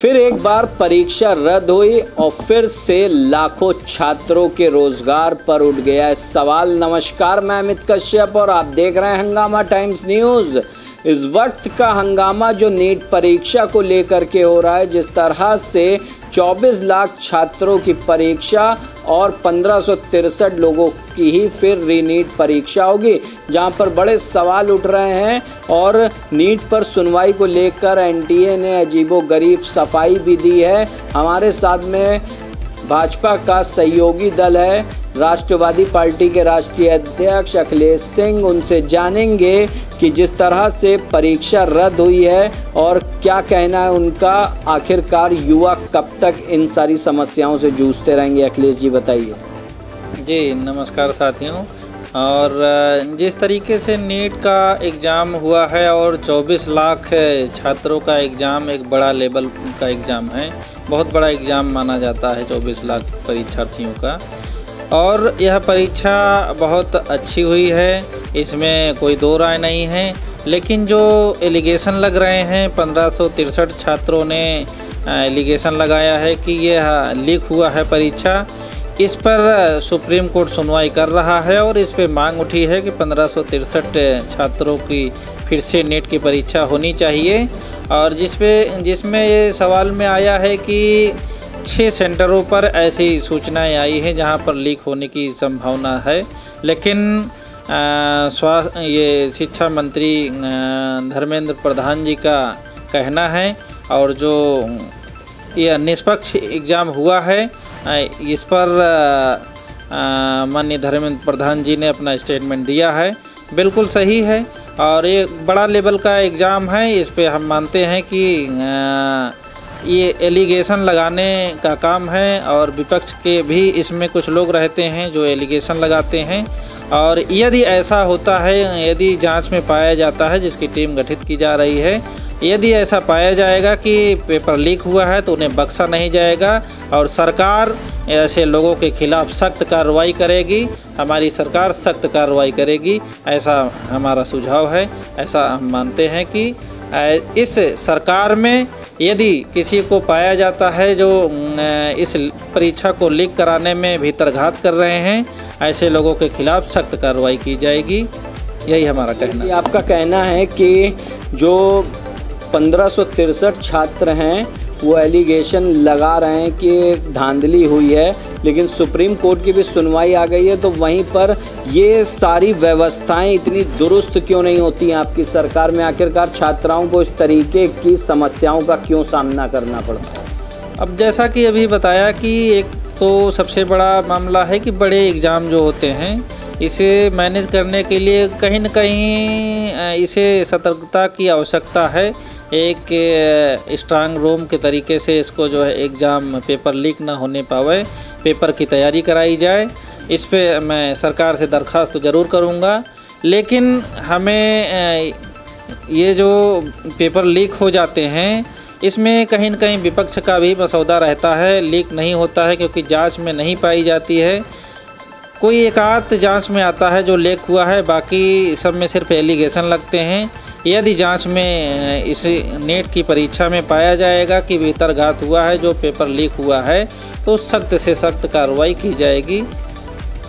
फिर एक बार परीक्षा रद्द हुई और फिर से लाखों छात्रों के रोजगार पर उठ गया है सवाल। नमस्कार, मैं अमित कश्यप और आप देख रहे हैं हंगामा टाइम्स न्यूज़। इस वक्त का हंगामा जो नीट परीक्षा को लेकर के हो रहा है, जिस तरह से 24 लाख छात्रों की परीक्षा और 1563 लोगों की ही फिर रीनीट परीक्षा होगी, जहां पर बड़े सवाल उठ रहे हैं। और नीट पर सुनवाई को लेकर एनटीए ने अजीबोगरीब सफाई भी दी है। हमारे साथ में भाजपा का सहयोगी दल है, राष्ट्रवादी पार्टी के राष्ट्रीय अध्यक्ष अखिलेश सिंह। उनसे जानेंगे कि जिस तरह से परीक्षा रद्द हुई है और क्या कहना है उनका, आखिरकार युवा कब तक इन सारी समस्याओं से जूझते रहेंगे। अखिलेश जी बताइए। जी नमस्कार साथियों। और जिस तरीके से नीट का एग्ज़ाम हुआ है और 24 लाख छात्रों का एग्ज़ाम एक बड़ा लेवल का एग्ज़ाम है, बहुत बड़ा एग्ज़ाम माना जाता है 24 लाख परीक्षार्थियों का। और यह परीक्षा बहुत अच्छी हुई है, इसमें कोई दो राय नहीं है। लेकिन जो एलिगेशन लग रहे हैं, 1563 छात्रों ने एलिगेशन लगाया है कि यह लीक हुआ है परीक्षा। इस पर सुप्रीम कोर्ट सुनवाई कर रहा है और इस पे मांग उठी है कि 1563 छात्रों की फिर से नीट की परीक्षा होनी चाहिए। और जिसमें ये सवाल में आया है कि 6 सेंटरों पर ऐसी सूचनाएं आई हैं जहां पर लीक होने की संभावना है। लेकिन ये शिक्षा मंत्री धर्मेंद्र प्रधान जी का कहना है, और जो यह निष्पक्ष एग्ज़ाम हुआ है इस पर माननीय धर्मेंद्र प्रधान जी ने अपना स्टेटमेंट दिया है। बिल्कुल सही है और ये बड़ा लेवल का एग्ज़ाम है। इस पे हम मानते हैं कि ये एलिगेशन लगाने का काम है और विपक्ष के भी इसमें कुछ लोग रहते हैं जो एलिगेशन लगाते हैं। और यदि ऐसा होता है, यदि जांच में पाया जाता है, जिसकी टीम गठित की जा रही है, यदि ऐसा पाया जाएगा कि पेपर लीक हुआ है तो उन्हें बख्शा नहीं जाएगा और सरकार ऐसे लोगों के खिलाफ सख्त कार्रवाई करेगी। हमारी सरकार सख्त कार्रवाई करेगी, ऐसा हमारा सुझाव है। ऐसा हम मानते हैं कि इस सरकार में यदि किसी को पाया जाता है जो इस परीक्षा को लीक कराने में भीतरघात कर रहे हैं, ऐसे लोगों के खिलाफ सख्त कार्रवाई की जाएगी। यही हमारा कहना है। आपका कहना है कि जो 1563 छात्र हैं वो एलिगेशन लगा रहे हैं कि धांधली हुई है, लेकिन सुप्रीम कोर्ट की भी सुनवाई आ गई है, तो वहीं पर ये सारी व्यवस्थाएं इतनी दुरुस्त क्यों नहीं होती हैं आपकी सरकार में? आखिरकार छात्राओं को इस तरीके की समस्याओं का क्यों सामना करना पड़ता है? अब जैसा कि अभी बताया कि एक तो सबसे बड़ा मामला है कि बड़े एग्ज़ाम जो होते हैं, इसे मैनेज करने के लिए कहीं न कहीं इसे सतर्कता की आवश्यकता है। एक स्ट्रांग रूम के तरीके से इसको जो है एग्ज़ाम पेपर लीक ना होने पावे, पेपर की तैयारी कराई जाए। इस पे मैं सरकार से दरख्वास्त तो ज़रूर करूँगा। लेकिन हमें ये जो पेपर लीक हो जाते हैं, इसमें कहीं न कहीं विपक्ष का भी मसौदा रहता है। लीक नहीं होता है क्योंकि जांच में नहीं पाई जाती है। कोई एकाध जांच में आता है जो लीक हुआ है, बाकी सब में सिर्फ एलिगेशन लगते हैं। यदि जांच में इस नीट की परीक्षा में पाया जाएगा कि भीतरघात हुआ है, जो पेपर लीक हुआ है, तो सख्त से सख्त कार्रवाई की जाएगी।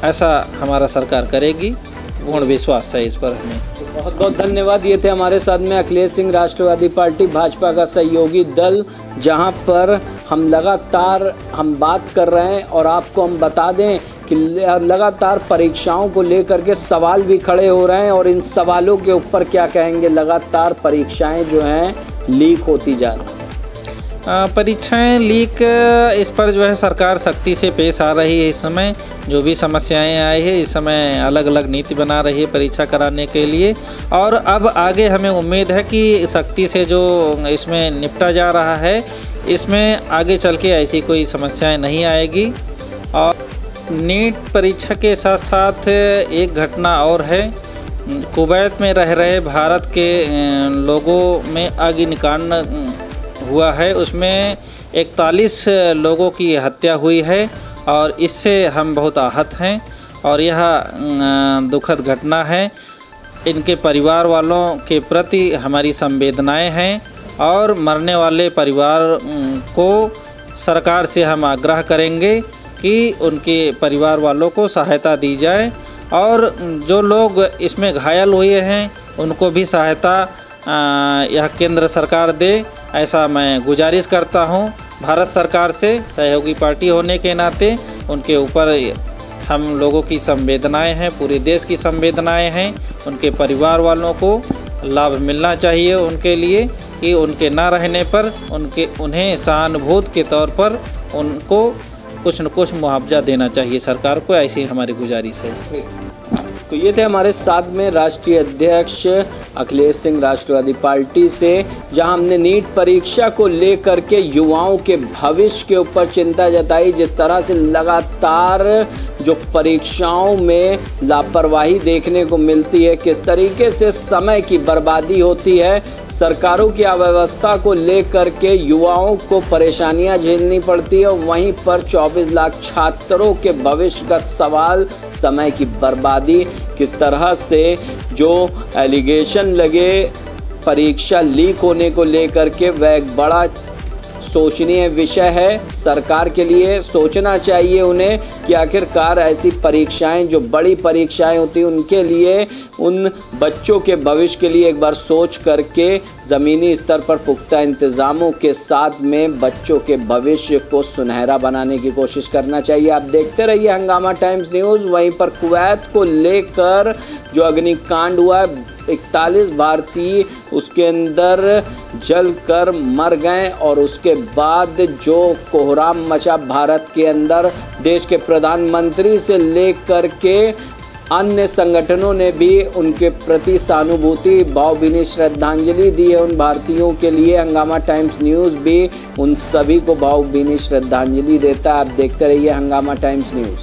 ऐसा हमारा सरकार करेगी, पूर्ण विश्वास है इस पर हमें। बहुत बहुत धन्यवाद। ये थे हमारे साथ में अखिलेश सिंह, राष्ट्रवादी पार्टी भाजपा का सहयोगी दल, जहां पर हम लगातार बात कर रहे हैं और आपको हम बता दें कि लगातार परीक्षाओं को लेकर के सवाल भी खड़े हो रहे हैं और इन सवालों के ऊपर क्या कहेंगे। लगातार परीक्षाएं जो हैं लीक होती जा रही हैं। परीक्षाएं लीक, इस पर जो है सरकार सख्ती से पेश आ रही है। इस समय जो भी समस्याएं आई है, इस समय अलग अलग नीति बना रही है परीक्षा कराने के लिए। और अब आगे हमें उम्मीद है कि सख्ती से जो इसमें निपटा जा रहा है, इसमें आगे चल के ऐसी कोई समस्याएं नहीं आएगी। और नीट परीक्षा के साथ साथ एक घटना और है। कुवैत में रह रहे भारत के लोगों में अग्निकांड हुआ है, उसमें 41 लोगों की हत्या हुई है और इससे हम बहुत आहत हैं और यह दुखद घटना है। इनके परिवार वालों के प्रति हमारी संवेदनाएं हैं और मरने वाले परिवार को सरकार से हम आग्रह करेंगे कि उनके परिवार वालों को सहायता दी जाए और जो लोग इसमें घायल हुए हैं उनको भी सहायता यह केंद्र सरकार दे, ऐसा मैं गुजारिश करता हूं। भारत सरकार से सहयोगी पार्टी होने के नाते उनके ऊपर हम लोगों की संवेदनाएं हैं, पूरे देश की संवेदनाएं हैं। उनके परिवार वालों को लाभ मिलना चाहिए उनके लिए कि उनके ना रहने पर उन्हें सहानुभूति के तौर पर उनको कुछ न कुछ मुआवजा देना चाहिए सरकार को, ऐसी हमारी गुजारिश है। तो ये थे हमारे साथ में राष्ट्रीय अध्यक्ष अखिलेश सिंह राष्ट्रवादी पार्टी से, जहां हमने नीट परीक्षा को लेकर के युवाओं के भविष्य के ऊपर चिंता जताई। जिस तरह से लगातार जो परीक्षाओं में लापरवाही देखने को मिलती है, किस तरीके से समय की बर्बादी होती है, सरकारों की अव्यवस्था को लेकर के युवाओं को परेशानियां झेलनी पड़ती है। वहीं पर 24 लाख छात्रों के भविष्य का सवाल, समय की बर्बादी, किस तरह से जो एलिगेशन लगे परीक्षा लीक होने को लेकर के, वह एक बड़ा सोचनीय विषय है। सरकार के लिए सोचना चाहिए उन्हें कि आखिरकार ऐसी परीक्षाएं, जो बड़ी परीक्षाएं होती हैं, उनके लिए, उन बच्चों के भविष्य के लिए एक बार सोच करके ज़मीनी स्तर पर पुख्ता इंतज़ामों के साथ में बच्चों के भविष्य को सुनहरा बनाने की कोशिश करना चाहिए। आप देखते रहिए हंगामा टाइम्स न्यूज़। वहीं पर कुवैत को लेकर जो अग्निकांड हुआ, 41 भारतीय उसके अंदर जलकर मर गए और उसके बाद जो कोहराम मचा भारत के अंदर, देश के प्रधानमंत्री से लेकर के अन्य संगठनों ने भी उनके प्रति सहानुभूति भावभीनी श्रद्धांजलि दी है उन भारतीयों के लिए। हंगामा टाइम्स न्यूज़ भी उन सभी को भावभीनी श्रद्धांजलि देता है। आप देखते रहिए हंगामा टाइम्स न्यूज़।